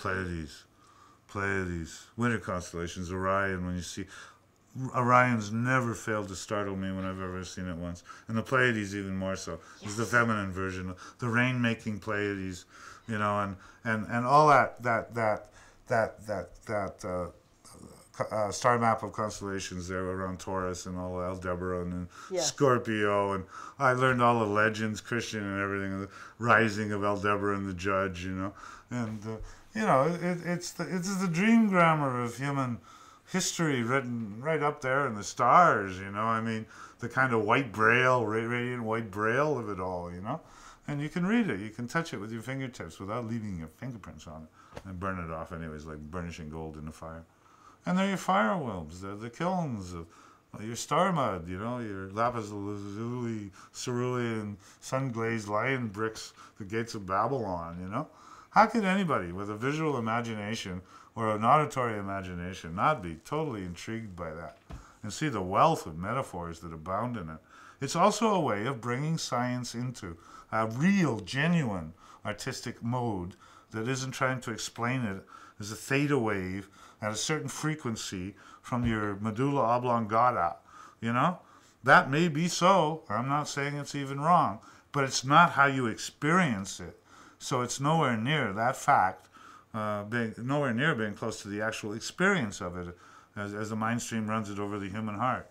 Pleiades, Pleiades, winter constellations, Orion. When you see Orion's never failed to startle me when I've ever seen it once, and the Pleiades even more so. Yes. It's the feminine version, the rain-making Pleiades, you know, and all that star map of constellations there around Taurus and all Aldebaran and Yes. Scorpio, and I learned all the legends, Christian and everything, the rising of Aldebaran, the judge, you know, and you know, it's the dream grammar of human history written right up there in the stars, you know. I mean, the kind of white braille, radiant white braille of it all, you know. And you can read it, you can touch it with your fingertips without leaving your fingerprints on it, and burn it off anyways, like burnishing gold in a fire. And they're your fire whelps, they're the kilns of your star mud, you know, your lapis lazuli, cerulean, sun-glazed lion bricks, the gates of Babylon, you know. How could anybody with a visual imagination or an auditory imagination not be totally intrigued by that and see the wealth of metaphors that abound in it? It's also a way of bringing science into a real, genuine artistic mode that isn't trying to explain it as a theta wave at a certain frequency from your medulla oblongata, you know? That may be so. I'm not saying it's even wrong, but it's not how you experience it. So it's nowhere near that fact, nowhere near being close to the actual experience of it as the mind stream runs it over the human heart.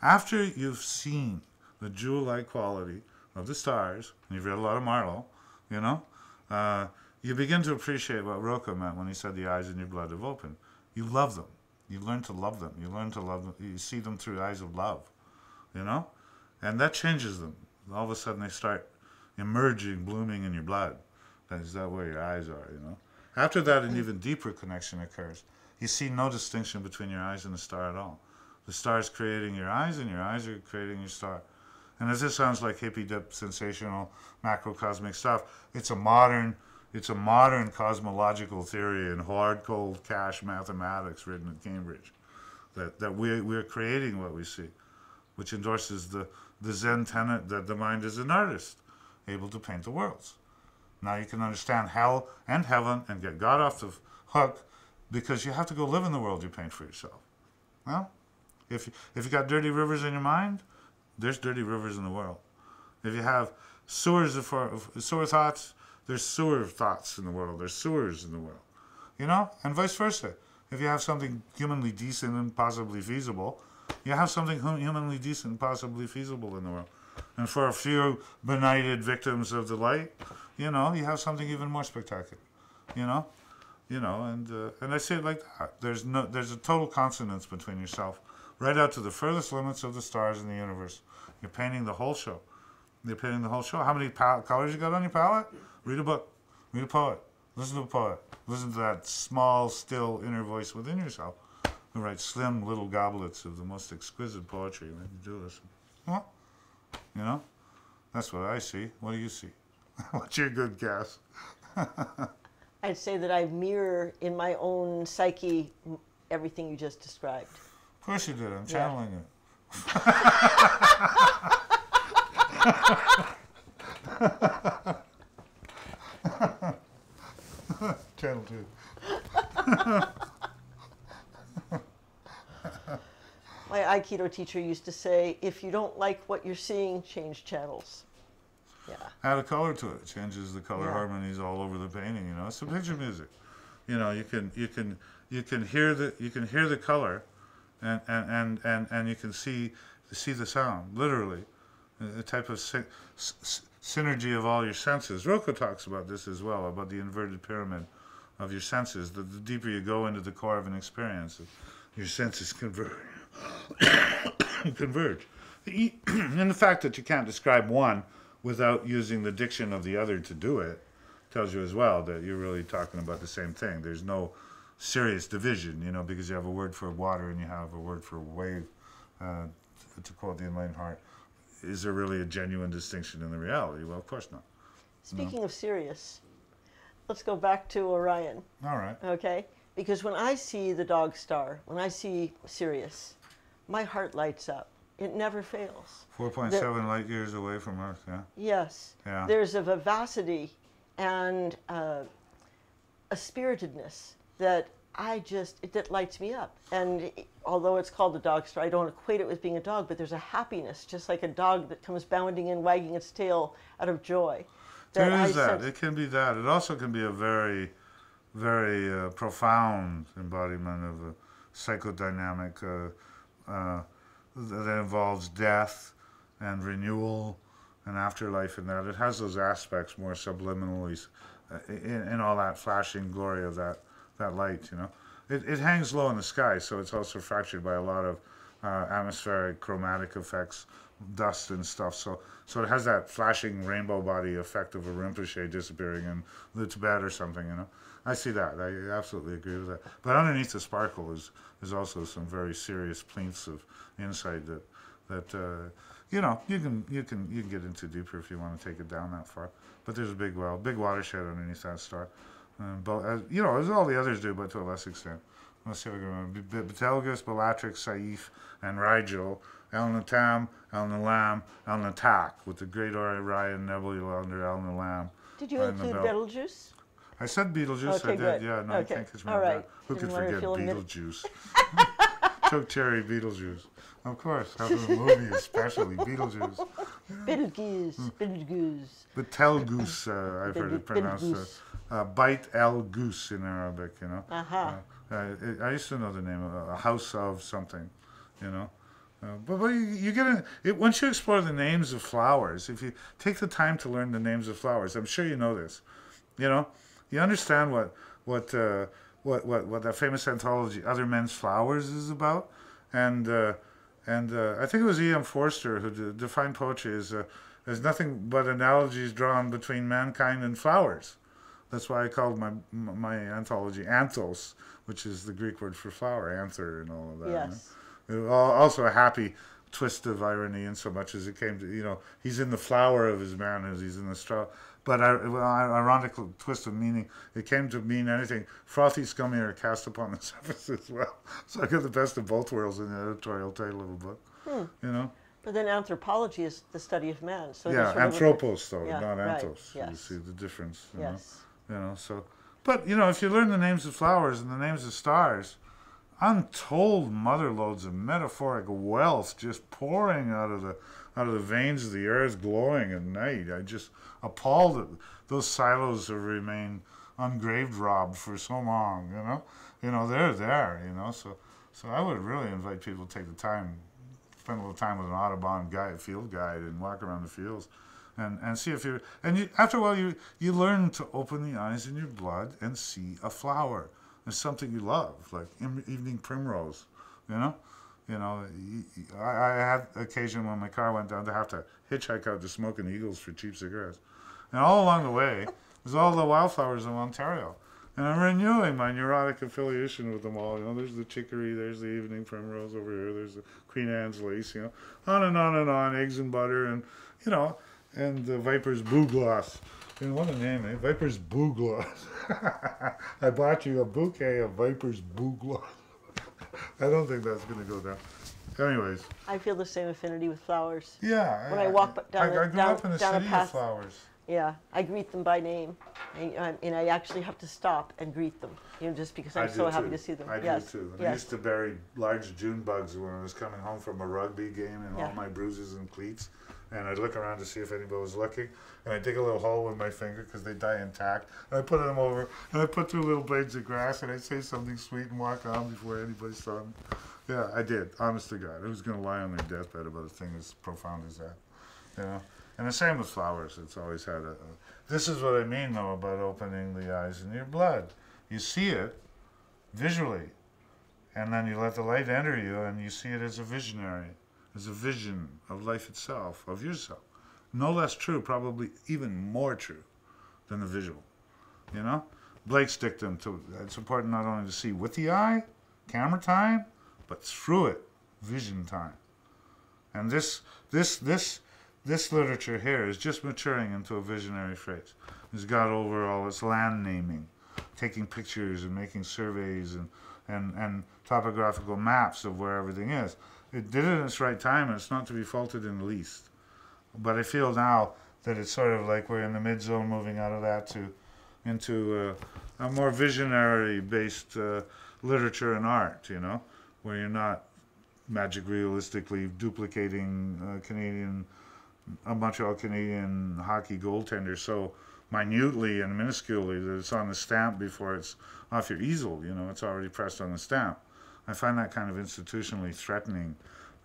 After you've seen the jewel-like quality of the stars, and you've read a lot of Marlowe, you know, you begin to appreciate what Roca meant when he said the eyes in your blood have opened. You love them. You learn to love them. You learn to love them. You see them through eyes of love, you know? And that changes them. All of a sudden they start emerging, blooming in your blood. Is that where your eyes are, you know? After that, an even deeper connection occurs. You see no distinction between your eyes and the star at all. The star is creating your eyes, and your eyes are creating your star. And as this sounds like hippie dip, sensational, macrocosmic stuff, it's a modern cosmological theory in hard, cold cash mathematics written at Cambridge. That we're creating what we see, which endorses the Zen tenet that the mind is an artist, able to paint the worlds. Now you can understand hell and heaven and get God off the hook, because you have to go live in the world you paint for yourself. Well, if you got dirty rivers in your mind, there's dirty rivers in the world. If you have sewer thoughts, there's sewer thoughts in the world. There's sewers in the world. You know? And vice versa. If you have something humanly decent and possibly feasible, you have something humanly decent and possibly feasible in the world. And for a few benighted victims of the light, you know, you have something even more spectacular. You know? You know, and I say it like that. There's a total consonance between yourself, right out to the furthest limits of the stars in the universe. You're painting the whole show. You're painting the whole show. How many colors you got on your palette? Read a book. Read a poet. Listen to a poet. Listen to that small, still inner voice within yourself who writes slim little goblets of the most exquisite poetry. When you do listen. Well, you know, that's what I see. What do you see? What's your good guess? I'd say that I mirror in my own psyche everything you just described. Of course you did. I'm channeling it. Channel 2. My Aikido teacher used to say, if you don't like what you're seeing, change channels. Yeah. Add a color to it. It changes the color harmonies all over the painting. You know, it's some picture music. You know, you can hear the color, and you can see the sound literally, the type of synergy of all your senses. Roca talks about this as well, about the inverted pyramid of your senses. The deeper you go into the core of an experience, your senses converge. And the fact that you can't describe one without using the diction of the other to do it tells you as well that you're really talking about the same thing. There's no serious division, you know, because you have a word for water and you have a word for wave, to quote the Enlightened Heart. Is there really a genuine distinction in the reality? Well, of course not. Speaking of Sirius, let's go back to Orion. All right. Okay? Because when I see the dog star, when I see Sirius, my heart lights up. It never fails. 4.7 light years away from Earth, yeah? Yes. Yeah. There's a vivacity and a spiritedness that that lights me up. And although it's called a dog star, I don't equate it with being a dog, but there's a happiness, just like a dog that comes bounding in, wagging its tail out of joy. There is that. It can be that. It also can be a very, very profound embodiment of a psychodynamic that involves death and renewal and afterlife, and that it has those aspects more subliminally in all that flashing glory of that light. It hangs low in the sky, so it's also fractured by a lot of atmospheric chromatic effects, dust and stuff. So it has that flashing rainbow body effect of a Rinpoche disappearing in the Tibet or something. I see that. I absolutely agree with that. But underneath the sparkle is also some very serious plinths of insight that you can get into deeper if you want to take it down that far. But there's a big watershed underneath that star. As all the others do, but to a less extent. Let's see if we can remember. Betelgeuse, Bellatrix, Saif, and Rigel, El Natam, El Nalam, El Natak, with the great Orion Nebula under El Nalam. Did you include Betelgeuse? I said Beetlejuice, okay, I did, good. yeah, no, okay. you can't catch me all on right. that. Who could forget Beetlejuice? Choke cherry Beetlejuice. Of course, how the movie especially, Beetlejuice. Betelgeuse. Betelgeuse, I've heard it pronounced. Bite el Goose in Arabic, Uh-huh. I used to know the name of a house of something, but you get it once you explore the names of flowers. If you take the time to learn the names of flowers, I'm sure you know this. You understand what that famous anthology Other Men's Flowers is about, and I think it was E.M. Forster who defined poetry as nothing but analogies drawn between mankind and flowers. That's why I called my anthology Anthos, which is the Greek word for flower, anther, and all of that. Yes. Also a happy twist of irony, in so much as it came to, he's in the flower of his manhood, he's in the straw. But ironical twist of meaning, it came to mean anything frothy, scummy, or cast upon the surface as well. So I got the best of both worlds in the editorial title of the book. But then anthropology is the study of man. So yeah, anthropos though, yeah, not right. anthos. Yes. You see the difference. Yes. So, but if you learn the names of flowers and the names of stars, untold mother loads of metaphoric wealth just pouring out of the veins of the earth, glowing at night. I just appalled that those silos have remained ungraved robbed for so long. They're there. So I would really invite people to take the time, spend a little time with an Audubon field guide, and walk around the fields. And see if after a while you learn to open the eyes in your blood and see a flower. It's something you love, like evening primrose, I had occasion when my car went down to have to hitchhike out to Smoking Eagles for cheap cigarettes. And all along the way was all the wildflowers of Ontario. And I'm renewing my neurotic affiliation with them all. There's the chicory, there's the evening primrose over here, there's the Queen Anne's lace, on and on and on, eggs and butter, and, and the Viper's Bugloss. What a name, eh? Viper's Bugloss. I bought you a bouquet of Viper's Bugloss. I don't think that's going to go down. Anyways. I feel the same affinity with flowers. Yeah. When I walk down I grew up in the city path, of flowers. Yeah, I greet them by name. And I actually have to stop and greet them, just because I'm so happy to see them. I do too. And I used to bury large June bugs when I was coming home from a rugby game and all my bruises and cleats. And I'd look around to see if anybody was looking. And I'd dig a little hole with my finger because they die intact. And I put them over, and I put 2 little blades of grass, and I'd say something sweet and walk on before anybody saw them. Yeah, I did, honest to God. I was going to lie on their deathbed about a thing as profound as that. And the same with flowers. It's always had this is what I mean, though, about opening the eyes in your blood. You see it visually, and then you let the light enter you, and you see it as a visionary, as a vision of life itself, of yourself. No less true, probably even more true than the visual. Blake's dictum, it's important not only to see with the eye, camera time, but through it, vision time. And this literature here is just maturing into a visionary phrase. It's got over all its land naming, taking pictures and making surveys and topographical maps of where everything is. It did it in its right time, and it's not to be faulted in the least. But I feel now that it's sort of like we're in the mid-zone, moving out of that into a more visionary-based literature and art, you know, where you're not magic realistically duplicating a Montreal Canadian hockey goaltender so minutely and minusculely that it's on the stamp before it's off your easel, you know, it's already pressed on the stamp. I find that kind of institutionally threatening.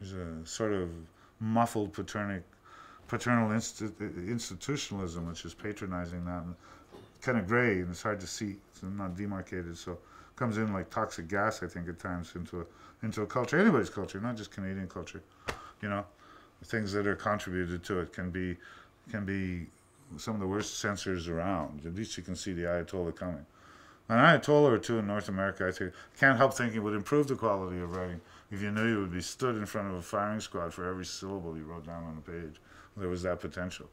There's a sort of muffled paternal institutionalism, which is patronizing that, and kind of gray, and it's hard to see. It's not demarcated, so it comes in like toxic gas, I think, at times into a culture, anybody's culture, not just Canadian culture. You know, the things that are contributed to it can be some of the worst censors around. At least you can see the Ayatollah coming. An Ayatollah or two in North America, I think, can't help thinking would improve the quality of writing if you knew you would be stood in front of a firing squad for every syllable you wrote down on the page. There was that potential.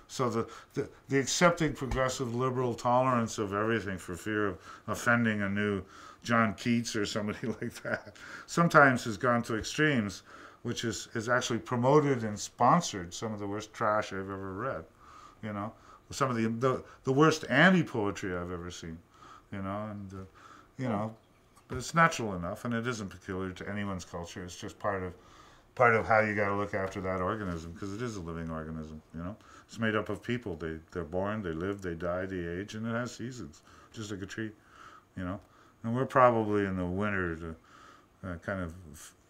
So the accepting progressive liberal tolerance of everything for fear of offending a new John Keats or somebody like that sometimes has gone to extremes, which is actually promoted and sponsored some of the worst trash I've ever read. You know, some of the worst anti-poetry I've ever seen. You know, and you know, but it's natural enough, and it isn't peculiar to anyone's culture. It's just part of how you got to look after that organism, because it is a living organism. You know, it's made up of people. They're born, they live, they die, they age, and it has seasons, just like a tree. You know, and we're probably in the winter to kind of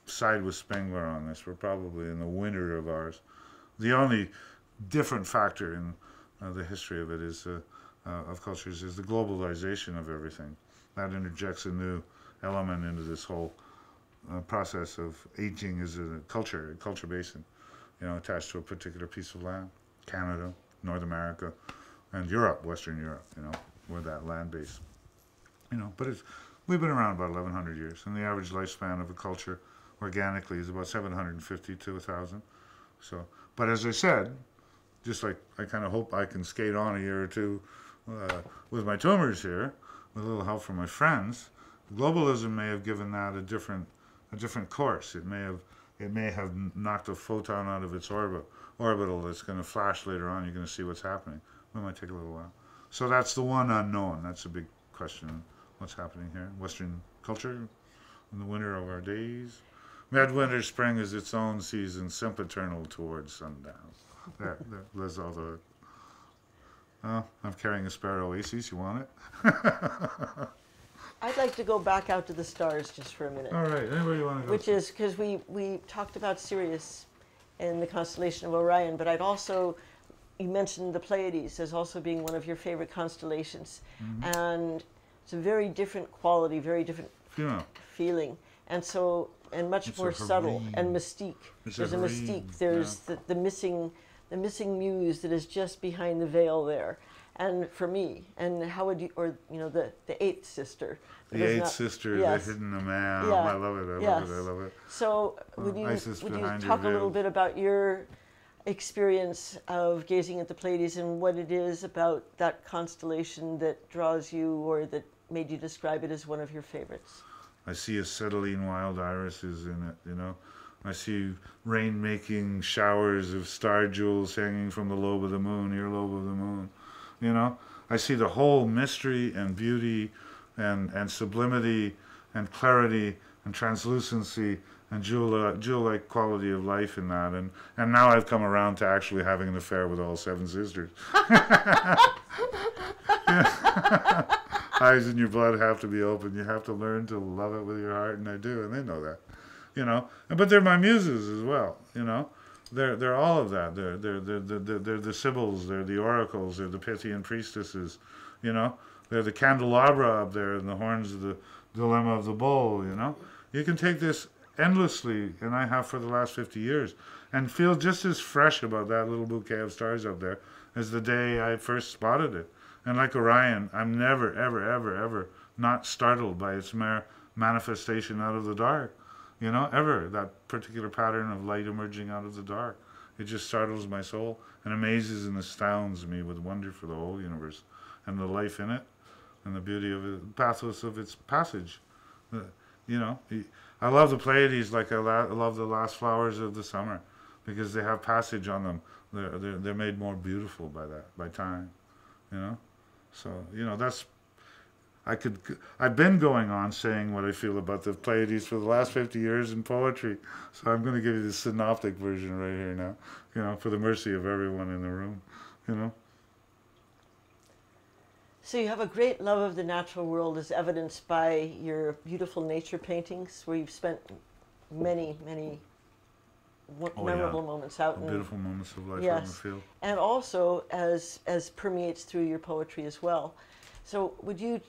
side with Spengler on this. We're probably in the winter of ours. The only different factor in the history of it is. Of cultures is the globalization of everything. That interjects a new element into this whole process of aging as a culture basin, you know, attached to a particular piece of land. Canada, North America, and Europe, Western Europe, you know, we're that land base. You know, but we've been around about 1,100 years, and the average lifespan of a culture organically is about 750 to 1,000. So, but as I said, just like I kind of hope I can skate on a year or two with my tumors here, with a little help from my friends, globalism may have given that a different course. It may have knocked a photon out of its orbital that's going to flash later on. You're going to see what's happening. It might take a little while. So that's the one unknown. That's a big question. What's happening here? Western culture in the winter of our days. Midwinter spring is its own season, sempiternal towards sundown. There's all the. Oh, I'm carrying a Sparrow Oasis. You want it? I'd like to go back out to the stars just for a minute. All right. Anybody want to go? Which is because we talked about Sirius and the constellation of Orion, but you mentioned the Pleiades as also being one of your favorite constellations. Mm-hmm. And it's a very different quality, very different feeling. And so, and much more subtle and mystique. There's a mystique. There's the missing muse that is just behind the veil there. And for me, and how would you, or you know, the eighth sister. The eighth sister, yes. The hidden man. Yeah. I love it. I love it. So would you talk a little bit about your experience of gazing at the Pleiades and what it is about that constellation that draws you, or that made you describe it as one of your favorites? I see acetylene wild irises in it, you know. I see rain-making showers of star jewels hanging from the lobe of the moon, earlobe of the moon, you know. I see the whole mystery and beauty and sublimity and clarity and translucency and jewel-like quality of life in that. And now I've come around to actually having an affair with all seven sisters. Eyes in your blood have to be open. You have to learn to love it with your heart, and I do, and they know that, you know. But they're my muses as well, you know. They're all of that. They're the sibyls. They're the oracles. They're the Pythian priestesses, you know. They're the candelabra up there and the horns of the dilemma of the bull, you know. You can take this endlessly, and I have for the last 50 years, and feel just as fresh about that little bouquet of stars up there as the day I first spotted it. And like Orion, I'm never, ever, ever, ever not startled by its manifestation out of the dark. You know, ever. That particular pattern of light emerging out of the dark. It just startles my soul and amazes and astounds me with wonder for the whole universe and the life in it and the beauty of it, pathos of its passage. You know, I love the Pleiades like I love the last flowers of the summer, because they have passage on them. They're made more beautiful by that, by time. You know? So, you know, that's I've been going on saying what I feel about the Pleiades for the last 50 years in poetry. So I'm going to give you the synoptic version right here now, for the mercy of everyone in the room. So you have a great love of the natural world, as evidenced by your beautiful nature paintings, where you've spent many, many memorable moments out in beautiful moments of life out in the field. And also as permeates through your poetry as well. So would you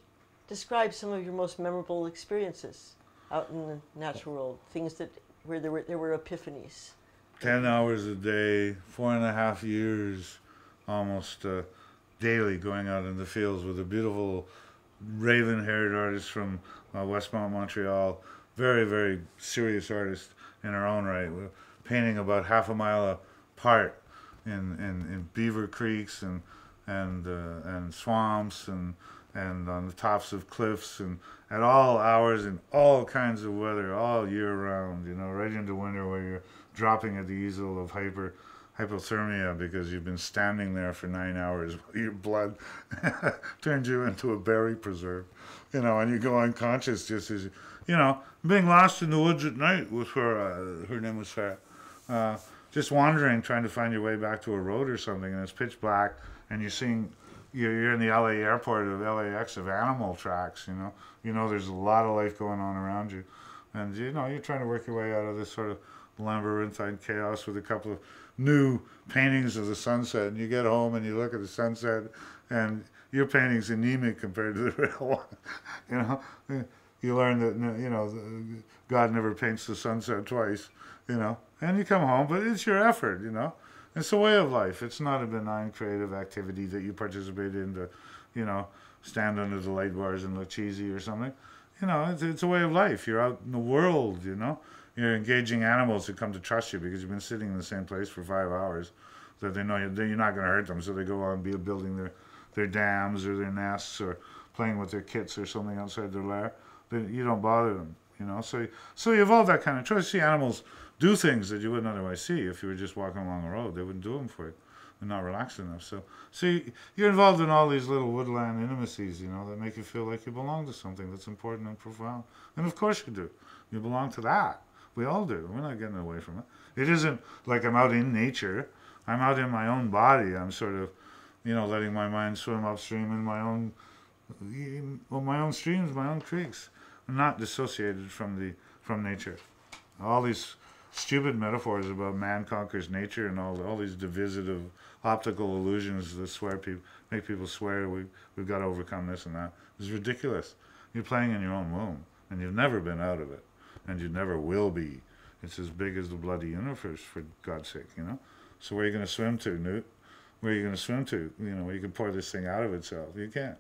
describe some of your most memorable experiences out in the natural world, things where there were epiphanies? 10 hours a day, 4.5 years, almost daily, going out in the fields with a beautiful raven-haired artist from Westmount, Montreal. Very, very serious artist in her own right. We're painting about half a mile apart in beaver creeks and swamps and on the tops of cliffs and at all hours in all kinds of weather, all year round, right into winter where you're dropping at the easel of hypothermia because you've been standing there for 9 hours while your blood turns you into a berry preserve, and you go unconscious just as, being lost in the woods at night with her name was Farah, just wandering, trying to find your way back to a road or something, and it's pitch black, and you're in the LA airport of LAX of animal tracks, there's a lot of life going on around you, and you're trying to work your way out of this sort of labyrinthine chaos with a couple of new paintings of the sunset, and you get home and you look at the sunset and your painting's anemic compared to the real one. You learn that God never paints the sunset twice, and you come home, but it's your effort, it's a way of life. It's not a benign creative activity that you participate in to stand under the light bars and look cheesy or something. It's a way of life. You're out in the world, You're engaging animals who come to trust you because you've been sitting in the same place for 5 hours, that they know you're not going to hurt them, so they go on building their dams or their nests or playing with their kits or something outside their lair. You don't bother them, So you evolve that kind of choice. See, animals do things that you wouldn't otherwise see if you were just walking along the road. They wouldn't do them for you. They're not relaxed enough. So you're involved in all these little woodland intimacies, that make you feel like you belong to something that's important and profound. And of course you do. You belong to that. We all do. We're not getting away from it. It isn't like I'm out in nature. I'm out in my own body. I'm sort of, letting my mind swim upstream in my own streams, my own creeks. I'm not dissociated from nature. All these stupid metaphors about man conquers nature and all these divisive optical illusions that make people swear we've got to overcome this and that. It's ridiculous. You're playing in your own womb, and you've never been out of it. And you never will be. It's as big as the bloody universe, for God's sake, So where are you going to swim to, Newt? Where are you going to swim to? Where you can pour this thing out of itself. You can't.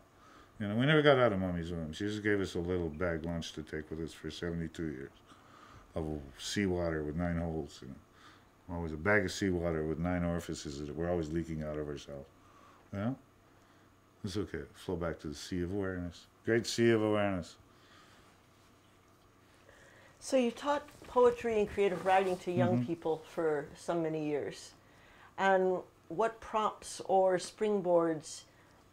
We never got out of Mummy's womb. She just gave us a little bag lunch to take with us for 72 years of seawater with 9 holes. Always a bag of seawater with 9 orifices that we're always leaking out of ourselves. It's okay. Flow back to the sea of awareness. Great sea of awareness. So you taught poetry and creative writing to young people for so many years. And what prompts or springboards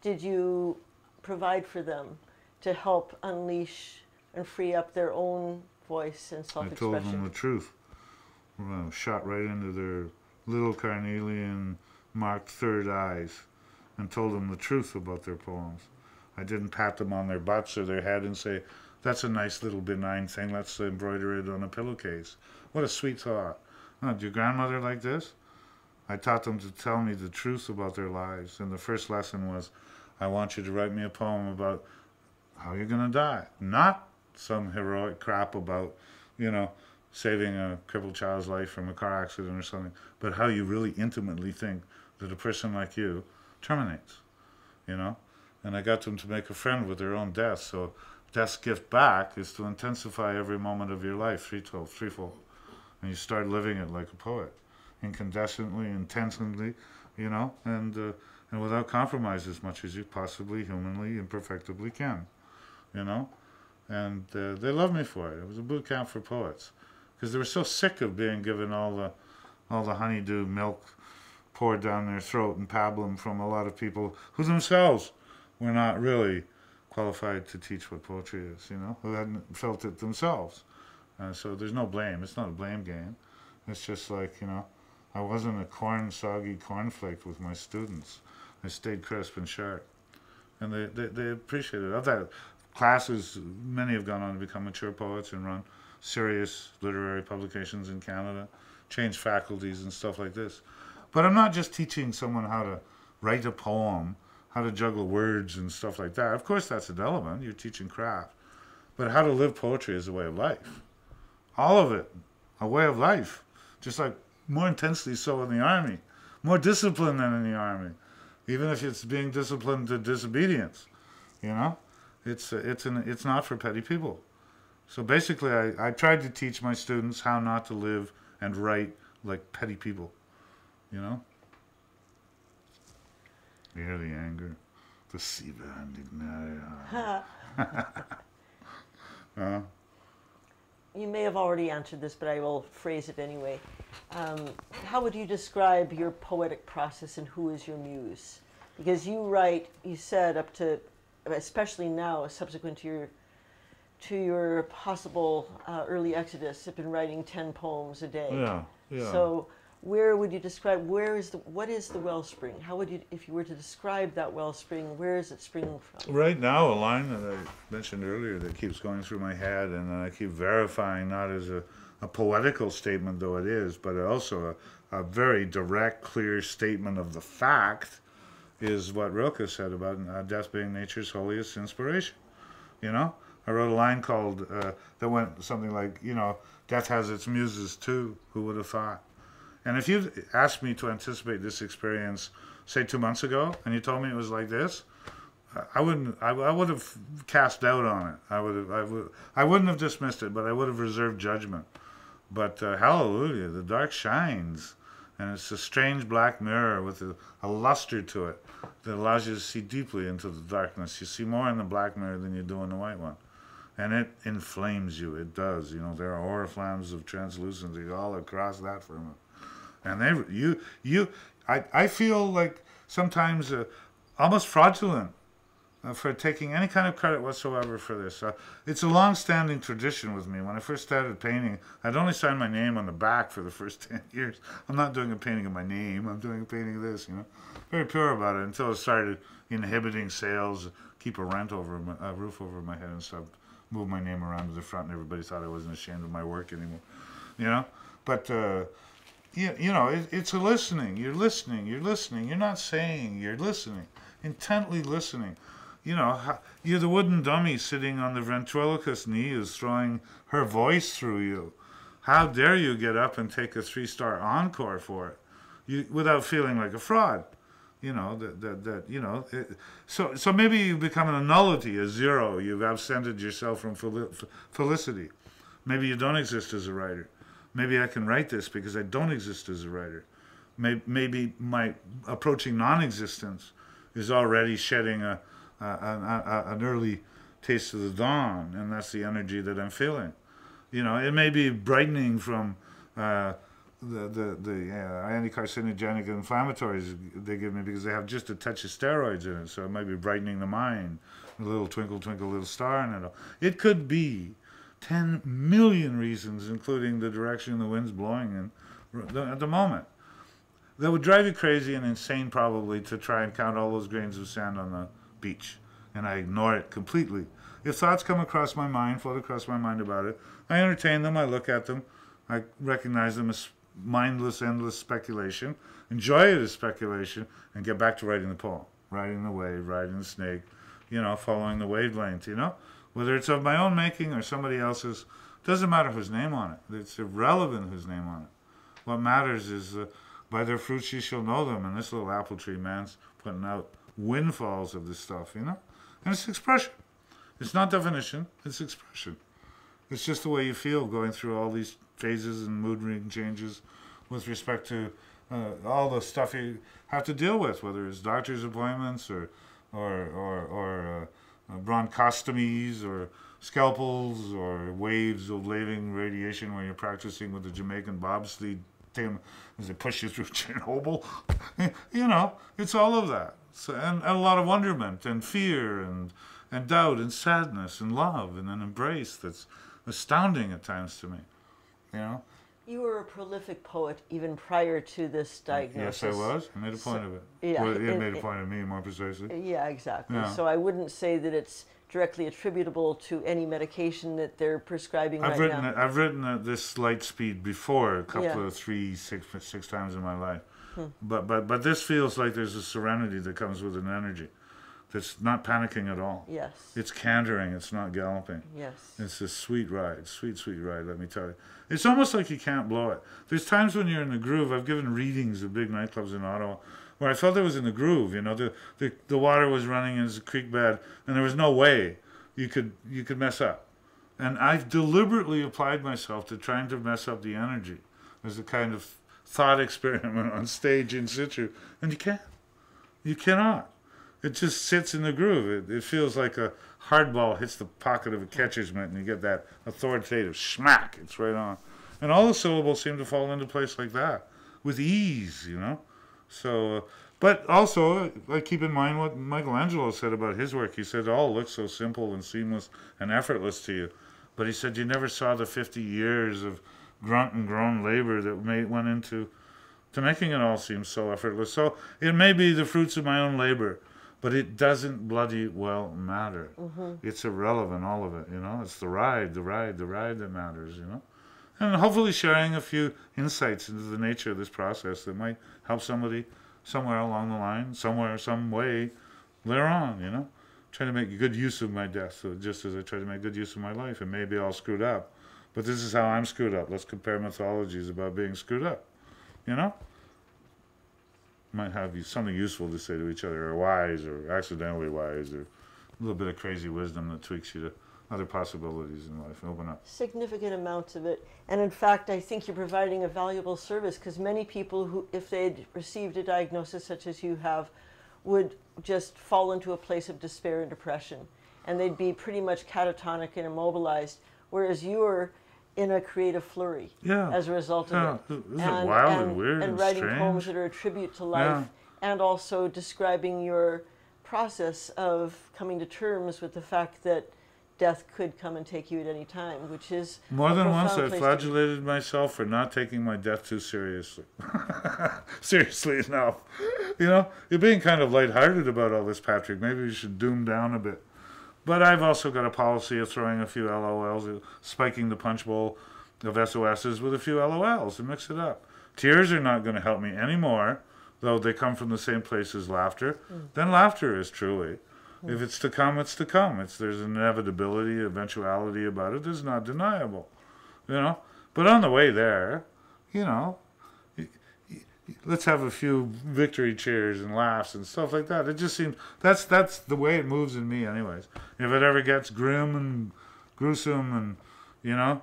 did you provide for them to help unleash and free up their own voice and self-expression? I told them the truth. Shot right into their little carnelian marked third eyes and told them the truth about their poems. I didn't pat them on their butts or their head and say, that's a nice little benign thing, let's embroider it on a pillowcase. What a sweet thought. Did your grandmother like this? I taught them to tell me the truth about their lives. And the first lesson was, I want you to write me a poem about how you're going to die. Not some heroic crap about, saving a crippled child's life from a car accident or something, but how you really intimately think that a person like you terminates, And I got them to make a friend with their own death. So death's gift back is to intensify every moment of your life, threefold. And you start living it like a poet, incandescently, intensely, and without compromise as much as you possibly, humanly, imperfectibly can, And they loved me for it. It was a boot camp for poets, because they were so sick of being given all the honeydew milk poured down their throat and pablum from a lot of people who themselves were not really qualified to teach what poetry is, you know, who hadn't felt it themselves. So there's no blame. It's not a blame game. It's just like, you know, I wasn't a soggy cornflake with my students. I stayed crisp and sharp. And they appreciated it. I've had classes, many have gone on to become mature poets and run serious literary publications in Canada, change faculties and stuff like this. But I'm not just teaching someone how to write a poem, how to juggle words and stuff like that. Of course that's an element, you're teaching craft. But how to live poetry is a way of life. All of it, a way of life. Just like more intensely so in the army, more discipline than in the army. Even if it's being disciplined to disobedience, you know? It's not for petty people. So basically, I tried to teach my students how not to live and write like petty people, you know? You hear the anger? The Siva Indignaria. You may have already answered this, but I will phrase it anyway. How would you describe your poetic process and who is your muse? Because you write, you said up to, especially now, subsequent to your possible early exodus, have been writing 10 poems a day. Yeah, yeah. So where would you describe, what is the wellspring? How would you, if you were to describe that wellspring, where is it springing from? Right now, a line that I mentioned earlier that keeps going through my head and I keep verifying, not as a poetical statement, though it is, but also a very direct, clear statement of the fact, is what Rilke said about death being nature's holiest inspiration. You know? I wrote a line called, that went something like, you know, death has its muses too, who would have thought? And if you'd asked me to anticipate this experience, say 2 months ago, and you told me it was like this, I would have cast doubt on it. I wouldn't have dismissed it, but I would have reserved judgment. But hallelujah, the dark shines, and it's a strange black mirror with a luster to it that allows you to see deeply into the darkness. You see more in the black mirror than you do in the white one. And it inflames you, it does. You know, there are oriflammes of translucency all across that firmament. And I feel like sometimes almost fraudulent for taking any kind of credit whatsoever for this. It's a long-standing tradition with me. When I first started painting, I'd only sign my name on the back for the first 10 years. I'm not doing a painting of my name. I'm doing a painting of this, you know. Very pure about it until I started inhibiting sales, keep a roof over my head and stuff, move my name around to the front, and everybody thought I wasn't ashamed of my work anymore, you know. But you know, it's a listening. You're listening. You're listening. You're not saying. You're listening, intently listening. You know, you're the wooden dummy sitting on the ventriloquist's knee who's throwing her voice through you. How dare you get up and take a 3-star encore for it, without feeling like a fraud? You know you know. So maybe you become a nullity, a zero. You've absented yourself from felicity. Maybe you don't exist as a writer. Maybe I can write this because I don't exist as a writer. Maybe my approaching non-existence is already shedding an early taste of the dawn, and that's the energy that I'm feeling. You know, it may be brightening from the anti-carcinogenic inflammatories they give me because they have just a touch of steroids in it, so it might be brightening the mind, a little twinkle, twinkle, little star in it all. It could be 10 million reasons, including the direction the wind's blowing in at the moment. That would drive you crazy and insane probably to try and count all those grains of sand on the beach, and I ignore it completely. If thoughts come across my mind, float across my mind about it, I entertain them, I look at them, I recognize them as mindless, endless speculation, enjoy it as speculation, and get back to writing the poem, riding the wave, riding the snake, you know, following the wavelength, you know? Whether it's of my own making or somebody else's, doesn't matter whose name on it. It's irrelevant whose name on it. What matters is by their fruits you shall know them, and this little apple tree man's putting out windfalls of this stuff, you know? And it's expression. It's not definition, it's expression. It's just the way you feel going through all these phases and mood ring changes with respect to all the stuff you have to deal with, whether it's doctor's appointments or bronchostomies or scalpels or waves of laving radiation when you're practicing with the Jamaican bobsleigh team as they push you through Chernobyl. You know, it's all of that. So, and a lot of wonderment and fear and and doubt and sadness and love and an embrace that's astounding at times to me, you know. You were a prolific poet even prior to this diagnosis. Yes, I was. I made a point of it. Yeah, Well, it made a point of me, more precisely. Yeah, exactly. Yeah. So I wouldn't say that it's directly attributable to any medication that they're prescribing I've right written now. I've written at this light speed before, a couple Yeah. of six times in my life. But this feels like there's a serenity that comes with an energy that's not panicking at all. Yes. It's cantering, it's not galloping. Yes. It's a sweet ride, sweet ride, let me tell you. It's almost like you can't blow it. There's times when you're in the groove. I've given readings at big nightclubs in Ottawa where I felt I was in the groove, you know. The water was running in a creek bed and there was no way you could mess up. And I've deliberately applied myself to trying to mess up the energy as a kind of thought experiment on stage in situ. And you can't. You cannot. It just sits in the groove. It feels like a hard ball hits the pocket of a catcher's mitt and you get that authoritative smack. It's right on. And all the syllables seem to fall into place like that with ease, you know. So, but also, I keep in mind what Michelangelo said about his work. He said it all looks so simple and seamless and effortless to you. But he said you never saw the 50 years of grunt and groan labor that went into making it all seem so effortless. So it may be the fruits of my own labor, but it doesn't bloody well matter. It's irrelevant, all of it, you know. It's the ride that matters, you know. And hopefully sharing a few insights into the nature of this process that might help somebody somewhere along the line, somewhere, some way, later on, you know. Trying to make good use of my death, so just as I try to make good use of my life. It may be all screwed up, but this is how I'm screwed up. Let's compare mythologies about being screwed up, you know. Might have something useful to say to each other, or wise, or accidentally wise, or a little bit of crazy wisdom that tweaks you to other possibilities in life. Open up. Significant amounts of it. And in fact, I think you're providing a valuable service because many people who, if they'd received a diagnosis such as you have, would just fall into a place of despair and depression. And they'd be pretty much catatonic and immobilized, whereas you're in a creative flurry as a result of it. Isn't it wild and weird and writing strange? poems that are a tribute to life, and also describing your process of coming to terms with the fact that death could come and take you at any time, which is more than once I place flagellated myself for not taking my death too seriously. Seriously enough. You know, you're being kind of lighthearted about all this, Patrick. Maybe you should doom down a bit. But I've also got a policy of throwing a few LOLs, spiking the punch bowl of SOSs with a few LOLs and mix it up. Tears are not going to help me anymore, though they come from the same place as laughter. Then laughter is truly. If it's to come, it's to come. There's an inevitability, eventuality about it that's not deniable, you know. But on the way there, you know, let's have a few victory cheers and laughs and stuff like that. It just seems that's the way it moves in me, anyways. If it ever gets grim and gruesome, and you know,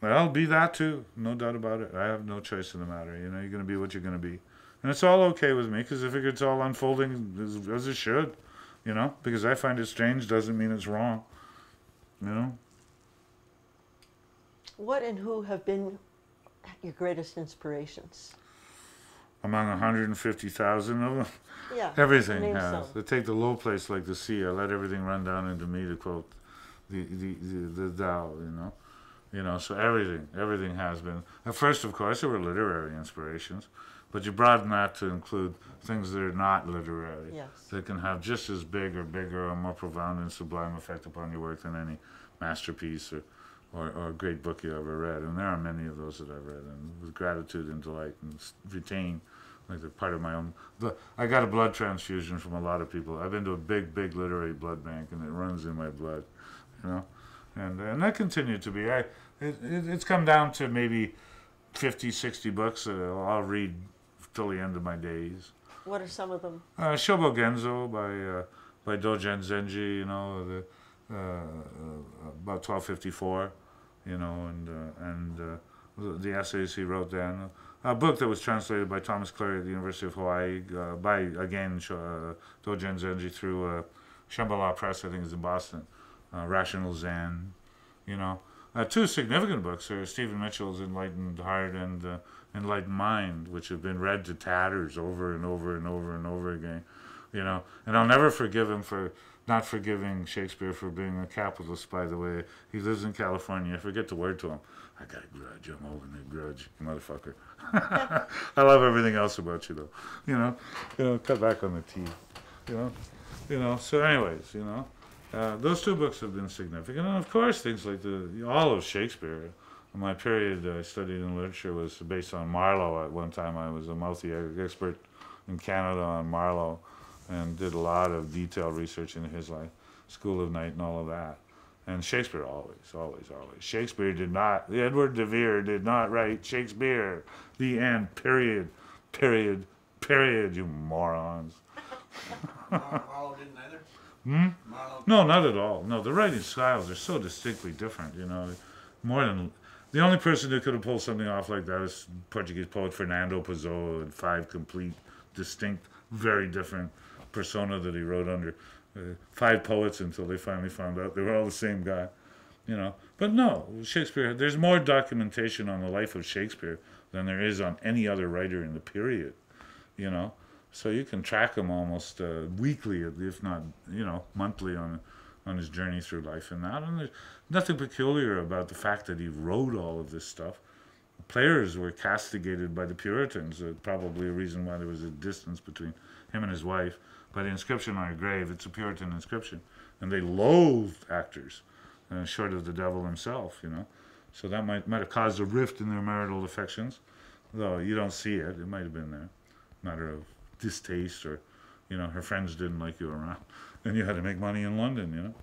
well, be that too, no doubt about it. I have no choice in the matter. You know, you're going to be what you're going to be, and it's all okay with me because I figure it's all unfolding as it should. You know, because I find it strange doesn't mean it's wrong. You know? What and who have been your greatest inspirations? Among 150,000 of them? Yeah. Everything name has. some. They take the low place like the sea. I let everything run down into me, to quote the Tao, you know? You know, so everything has been. At first, of course, there were literary inspirations. But you broaden that to include things that are not literary, that can have just as big or bigger or more profound and sublime effect upon your work than any masterpiece or great book you ever read. And there are many of those that I've read, and with gratitude and delight, and retain, like they're part of my own. I got a blood transfusion from a lot of people. I've been to a big literary blood bank, and it runs in my blood, you know. And that continued to be. It's come down to maybe 50, 60 books that I'll read till the end of my days. What are some of them? Shobo Genzo by Dogen Zenji, you know, about 1254, you know, and the essays he wrote then. A book that was translated by Thomas Clary at the University of Hawaii by, again, Dogen Zenji through Shambhala Press, I think it's in Boston. Rational Zen, you know. Two significant books are Stephen Mitchell's Enlightened Heart and Enlightened Mind, which have been read to tatters over and over and over and over again, you know. And I'll never forgive him for not forgiving Shakespeare for being a capitalist, by the way. He lives in California. I forget the word to him. I got a grudge. I'm holding a grudge, you motherfucker. I love everything else about you, though. Cut back on the tea. So anyways, those two books have been significant. And of course, things like all of Shakespeare. My period I studied in literature was based on Marlowe. At one time, I was a multi-expert in Canada on Marlowe and did a lot of detailed research into his life, School of Night and all of that. And Shakespeare always. Shakespeare did not, Edward de Vere did not write Shakespeare. The end, period, you morons. Marlowe didn't either? Marlowe. No, not at all. No, the writing styles are so distinctly different, more than... The only person who could have pulled something off like that is Portuguese poet Fernando Pessoa, and 5 complete, distinct, very different persona that he wrote under. 5 poets until they finally found out they were all the same guy, But no, Shakespeare, there's more documentation on the life of Shakespeare than there is on any other writer in the period, So you can track him almost weekly, if not, monthly on his journey through life and that. And there's nothing peculiar about the fact that he wrote all of this stuff. Players were castigated by the Puritans, probably a reason why there was a distance between him and his wife. By the inscription on her grave, it's a Puritan inscription. And they loathed actors, short of the devil himself, So that might have caused a rift in their marital affections, though you don't see it. It might have been there. Matter of distaste, or, her friends didn't like you around. And you had to make money in London,